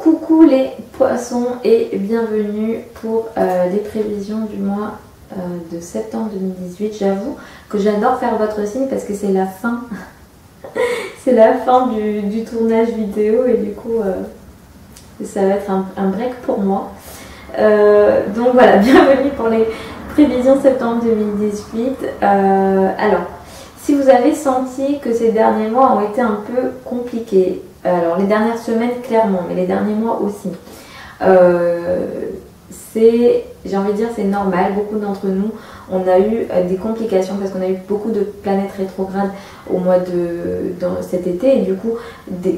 Coucou les poissons et bienvenue pour les prévisions du mois de septembre 2018. J'avoue que j'adore faire votre signe parce que c'est la fin. C'est la fin du tournage vidéo et du coup ça va être un break pour moi. Donc voilà, bienvenue pour les prévisions septembre 2018. Alors, si vous avez senti que ces derniers mois ont été un peu compliqués, alors les dernières semaines clairement, mais les derniers mois aussi, j'ai envie de dire c'est normal. Beaucoup d'entre nous on a eu des complications parce qu'on a eu beaucoup de planètes rétrogrades au mois dans cet été et du coup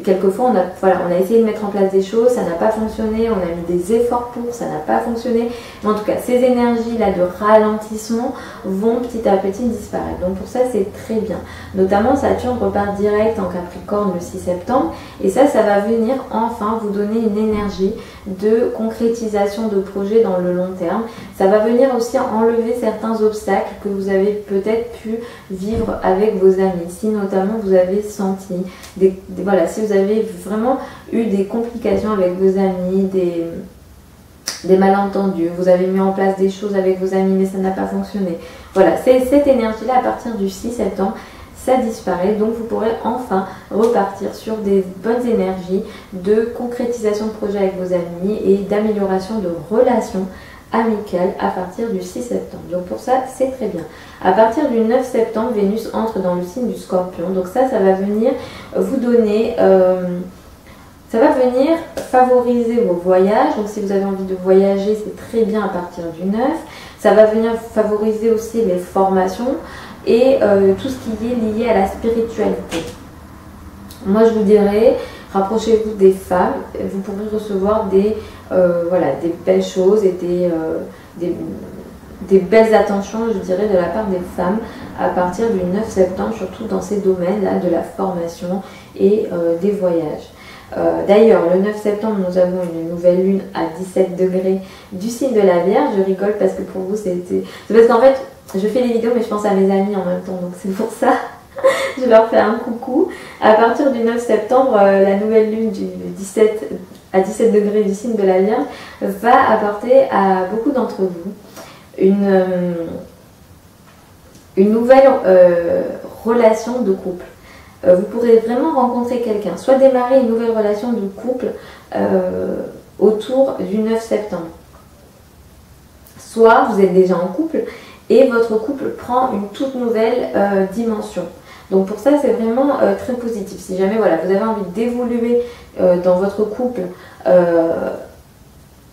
quelquefois on a essayé de mettre en place des choses, ça n'a pas fonctionné, on a mis des efforts pour, ça n'a pas fonctionné, mais en tout cas ces énergies là de ralentissement vont petit à petit disparaître, donc pour ça c'est très bien. Notamment Saturne repart direct en Capricorne le 6 septembre et ça va venir enfin vous donner une énergie de concrétisation de projets dans le long terme. Ça va venir aussi enlever certains obstacles que vous avez peut-être pu vivre avec vos amis. Si notamment vous avez senti, voilà, si vous avez vraiment eu des complications avec vos amis, des malentendus, vous avez mis en place des choses avec vos amis mais ça n'a pas fonctionné. Voilà, c'est cette énergie-là à partir du 6 septembre. Ça disparaît, donc vous pourrez enfin repartir sur des bonnes énergies de concrétisation de projets avec vos amis et d'amélioration de relations amicales à partir du 6 septembre. Donc pour ça, c'est très bien. À partir du 9 septembre, Vénus entre dans le signe du Scorpion. Donc ça va venir vous donner... ça va venir favoriser vos voyages. Donc si vous avez envie de voyager, c'est très bien à partir du 9. Ça va venir favoriser aussi les formations et tout ce qui est lié à la spiritualité. Moi je vous dirais, rapprochez-vous des femmes, vous pourrez recevoir des belles choses et des belles attentions, je dirais, de la part des femmes à partir du 9 septembre, surtout dans ces domaines-là de la formation et des voyages. D'ailleurs, le 9 septembre, nous avons une nouvelle lune à 17 degrés du signe de la Vierge. Je rigole parce que pour vous, c'est parce qu'en fait, je fais les vidéos mais je pense à mes amis en même temps, donc c'est pour ça. Je leur fais un coucou. À partir du 9 septembre, la nouvelle lune à 17 degrés du signe de la Vierge va apporter à beaucoup d'entre vous une nouvelle relation de couple. Vous pourrez vraiment rencontrer quelqu'un, soit démarrer une nouvelle relation de couple autour du 9 septembre. Soit vous êtes déjà en couple et votre couple prend une toute nouvelle dimension. Donc pour ça c'est vraiment très positif. Si jamais voilà, vous avez envie d'évoluer dans votre couple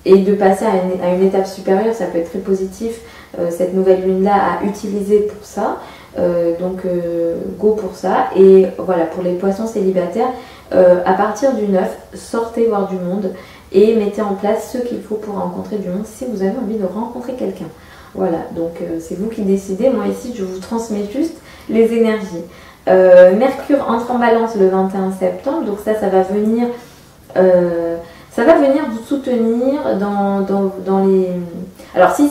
et de passer à une étape supérieure, ça peut être très positif. Cette nouvelle lune là à utiliser pour ça. Go pour ça. Et voilà, pour les poissons célibataires, à partir du 9, sortez voir du monde et mettez en place ce qu'il faut pour rencontrer du monde si vous avez envie de rencontrer quelqu'un. Voilà, donc c'est vous qui décidez. Moi ici je vous transmets juste les énergies. Mercure entre en balance le 21 septembre, donc ça va venir vous soutenir dans les... Alors si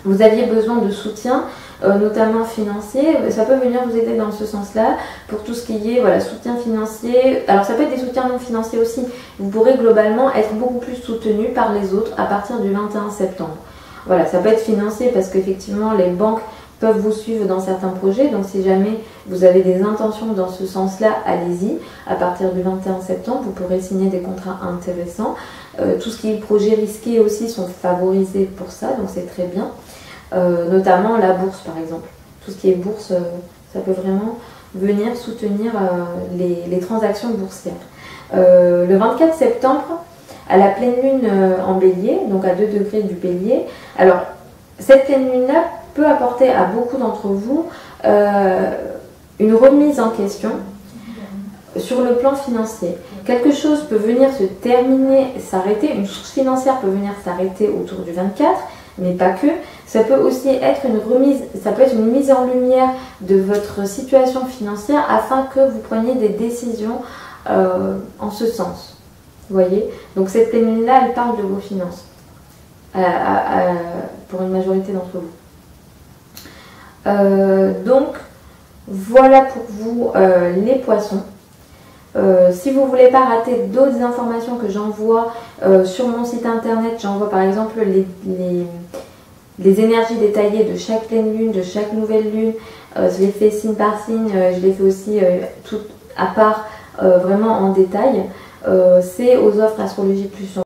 vous aviez besoin de soutien, notamment financier, ça peut venir vous aider dans ce sens-là, pour tout ce qui est soutien financier. Alors ça peut être des soutiens non financiers aussi. Vous pourrez globalement être beaucoup plus soutenu par les autres à partir du 21 septembre. Voilà, ça peut être financier parce qu'effectivement les banques peuvent vous suivre dans certains projets, donc si jamais vous avez des intentions dans ce sens-là, allez-y. À partir du 21 septembre, vous pourrez signer des contrats intéressants. Tout ce qui est projet risqué aussi sont favorisés pour ça, donc c'est très bien. Notamment la bourse par exemple. Tout ce qui est bourse, ça peut vraiment venir soutenir les transactions boursières. Le 24 septembre, à la pleine lune en bélier, donc à 2 degrés du bélier. Alors, cette pleine lune-là peut apporter à beaucoup d'entre vous une remise en question sur le plan financier. Quelque chose peut venir se terminer, s'arrêter, une source financière peut venir s'arrêter autour du 24, mais pas que. Ça peut aussi être une remise, ça peut être une mise en lumière de votre situation financière afin que vous preniez des décisions en ce sens. Vous voyez? Donc cette pleine lune-là, elle parle de vos finances pour une majorité d'entre vous. Donc voilà pour vous les poissons. Si vous ne voulez pas rater d'autres informations que j'envoie sur mon site internet, j'envoie par exemple les énergies détaillées de chaque pleine lune, de chaque nouvelle lune. Je les fais signe par signe, je les fais aussi tout à part, vraiment en détail. C'est aux offres Astrologie Plus.